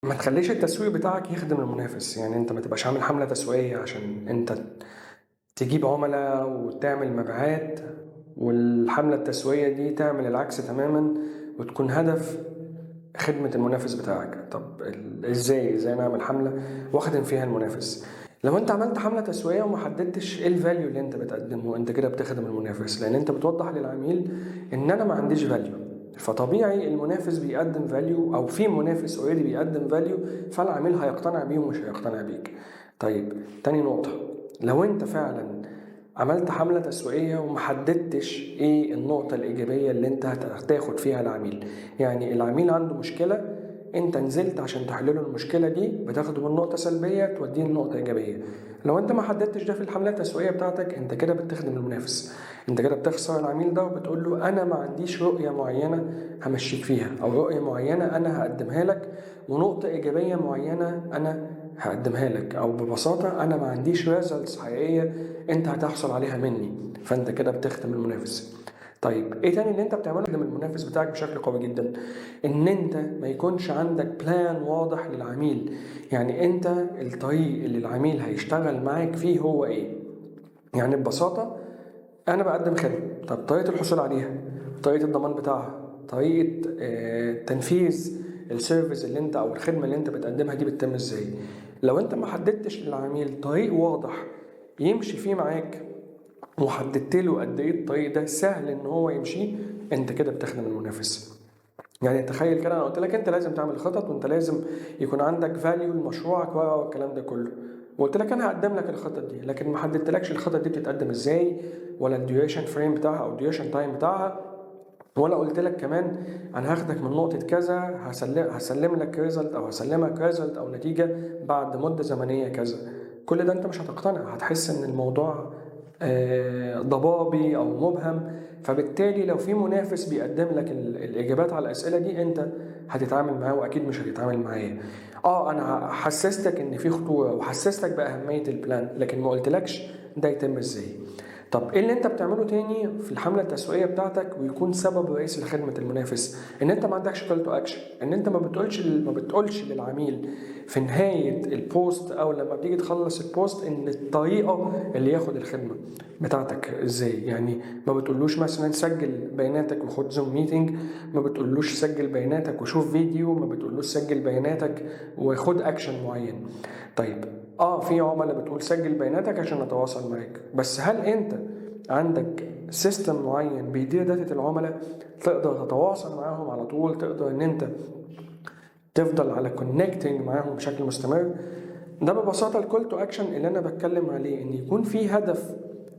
ما تخليش التسويق بتاعك يخدم المنافس. يعني انت ما تبقاش عامل حملة تسويقية عشان انت تجيب عملاء وتعمل مبيعات، والحملة التسويقية دي تعمل العكس تماما وتكون هدف خدمة المنافس بتاعك. طب ازاي نعمل حملة واخدم فيها المنافس؟ لو انت عملت حملة تسويقية وما حددتش ايه الفاليو اللي انت بتقدمه، انت كده بتخدم المنافس، لان انت بتوضح للعميل ان انا ما عنديش فاليو. فطبيعي المنافس بيقدم فاليو، او في منافس اوريدي بيقدم فاليو، فالعميل هيقتنع بيه ومش هيقتنع بيك. طيب، تاني نقطة، لو انت فعلا عملت حملة تسويقية وما حددتش ايه النقطة الإيجابية اللي انت هتاخد فيها العميل، يعني العميل عنده مشكلة، انت نزلت عشان تحلله المشكلة دي، بتاخده من نقطة سلبية توديه لنقطة إيجابية. لو انت ما حددتش ده في الحملة التسويقية بتاعتك، انت كده بتخدم المنافس، انت كده بتخسر العميل ده وبتقول له انا ما عنديش رؤية معينة همشيك فيها، او رؤية معينة انا هقدمها لك، ونقطة إيجابية معينة انا هقدمها لك، او ببساطة انا ما عنديش ريزلتس حقيقية انت هتحصل عليها مني. فانت كده بتخدم المنافس. طيب، ايه تاني اللي انت بتعمله من المنافس بتاعك بشكل قوي جدا؟ ان انت ما يكونش عندك بلان واضح للعميل. يعني انت الطريق اللي العميل هيشتغل معاك فيه هو ايه؟ يعني ببساطة، انا بقدم خدمة، طب طريقة الحصول عليها، طريقة الضمان بتاعها، طريقة تنفيذ السيرفيس اللي انت او الخدمة اللي انت بتقدمها دي بتتم ازاي؟ لو انت ما حددتش للعميل طريق واضح يمشي فيه معاك، وحددت له قد ايه الطريق ده سهل ان هو يمشيه، انت كده بتخدم المنافس. يعني تخيل كده، انا قلت لك انت لازم تعمل خطط، وانت لازم يكون عندك فاليو لمشروعك والكلام ده كله، وقلت لك انا هقدم لك الخطط دي، لكن ما حددتلكش الخطط دي بتتقدم ازاي، ولا الديوريشن فريم بتاعها او الديوريشن تايم بتاعها، ولا قلت لك كمان انا هاخدك من نقطه كذا، هسلم لك ريزلت او هسلمك ريزلت او نتيجه بعد مده زمنيه كذا. كل ده انت مش هتقتنع، هتحس ان الموضوع ضبابي او مبهم. فبالتالي لو في منافس بيقدم لك الاجابات على الاسئله دي، انت هتتعامل معاه واكيد مش هتتعامل معاه. انا حسستك ان في خطوره وحسستك باهميه البلان، لكن ما قلتلكش ده يتم ازاي. طب ايه اللي انت بتعمله تاني في الحمله التسويقيه بتاعتك ويكون سبب رئيسي لخدمه المنافس؟ ان انت ما عندكش كول تو اكشن، ان انت ما بتقولش للعميل في نهايه البوست او لما بتيجي تخلص البوست ان الطريقه اللي ياخد الخدمه بتاعتك ازاي. يعني ما بتقولوش مثلا سجل بياناتك وخد زوم ميتنج، ما بتقولوش سجل بياناتك وشوف فيديو، ما بتقولوش سجل بياناتك وخد اكشن معين. طيب، في عملاء بتقول سجل بياناتك عشان نتواصل معاك، بس هل انت عندك سيستم معين بيدير داتا العملاء تقدر تتواصل معاهم على طول، تقدر ان انت تفضل على كونكتنج معاهم بشكل مستمر؟ ده ببساطة الكول تو اكشن اللي انا بتكلم عليه، ان يكون في هدف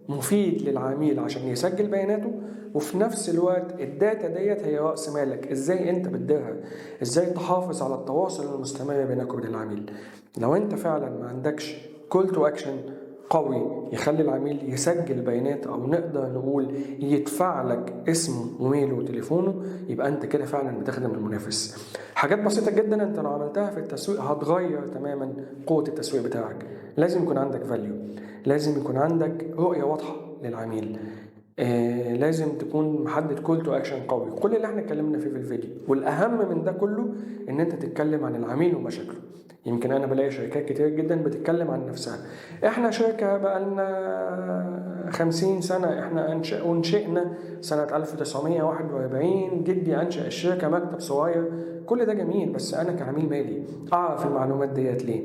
مفيد للعميل عشان يسجل بياناته، وفي نفس الوقت الداتا ديت هي رأس مالك، ازاي انت بتديرها، ازاي تحافظ على التواصل المستمر بينك وبين العميل. لو انت فعلا ما عندكش كول تو اكشن قوي يخلي العميل يسجل بيانات، او نقدر نقول يدفع لك اسمه وميله وتليفونه، يبقى انت كده فعلا بتخدم المنافس. حاجات بسيطة جدا انت لو عملتها في التسويق هتغير تماما قوة التسويق بتاعك. لازم يكون عندك فاليو، لازم يكون عندك رؤية واضحة للعميل، لازم تكون محدد كول تو اكشن قوي. كل اللي احنا اتكلمنا فيه في الفيديو، والاهم من ده كله ان انت تتكلم عن العميل ومشاكله. يمكن انا بلاقي شركات كتير جدا بتتكلم عن نفسها، احنا شركة بقالنا 50 سنة، احنا انشئنا سنة 1941، جدي انشأ الشركة مكتب صغير. كل ده جميل، بس انا كعميل مالي اعرف المعلومات ديت ليه؟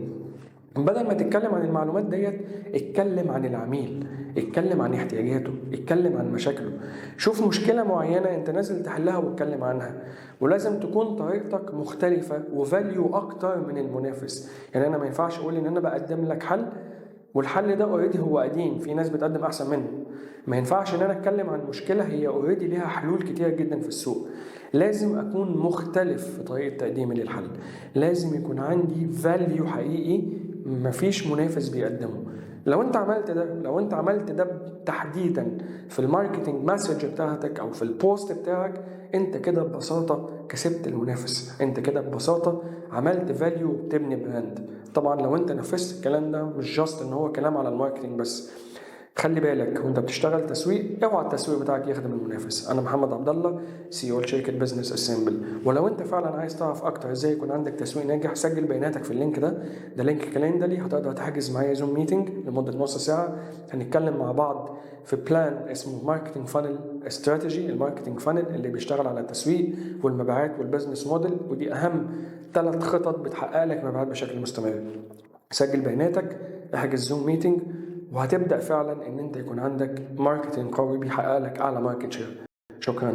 بدل ما تتكلم عن المعلومات ديت، اتكلم عن العميل، اتكلم عن احتياجاته، اتكلم عن مشاكله، شوف مشكلة معينة انت نازل تحلها واتكلم عنها. ولازم تكون طريقتك مختلفة وفاليو اكتر من المنافس. يعني انا ما ينفعش اقول ان انا بقدم لك حل والحل ده اوريدي هو قديم، في ناس بتقدم احسن منه. ما ينفعش ان انا اتكلم عن مشكلة هي اوريدي ليها حلول كتير جدا في السوق. لازم اكون مختلف في طريقة تقديمي للحل، لازم يكون عندي فاليو حقيقي مفيش منافس بيقدمه. لو انت عملت ده تحديدا في الماركتنج مسج بتاعتك او في البوست بتاعك، انت كده ببساطة كسبت المنافس، انت كده ببساطة عملت فاليو وبتبني براند. طبعا لو انت نفذت الكلام ده، مش جاست ان هو كلام على الماركتنج بس، خلي بالك وانت بتشتغل تسويق، اوعى التسويق بتاعك يخدم المنافس. انا محمد عبد الله، CEO لشركه بزنس اسمبل. ولو انت فعلا عايز تعرف اكتر ازاي يكون عندك تسويق ناجح، سجل بياناتك في اللينك ده لينك كالندري. هتقدر تحجز معايا زوم ميتنج لمده نص ساعه، هنتكلم مع بعض في بلان اسمه ماركتنج فانل استراتيجي. الماركتنج فانل اللي بيشتغل على التسويق والمبيعات والبزنس موديل، ودي اهم 3 خطط بتحقق لك مبيعات بشكل مستمر. سجل بياناتك، احجز زوم ميتنج، وهتبدأ فعلا ان انت يكون عندك ماركتنج قوي بيحقق لك اعلى ماركت شير. شكرا.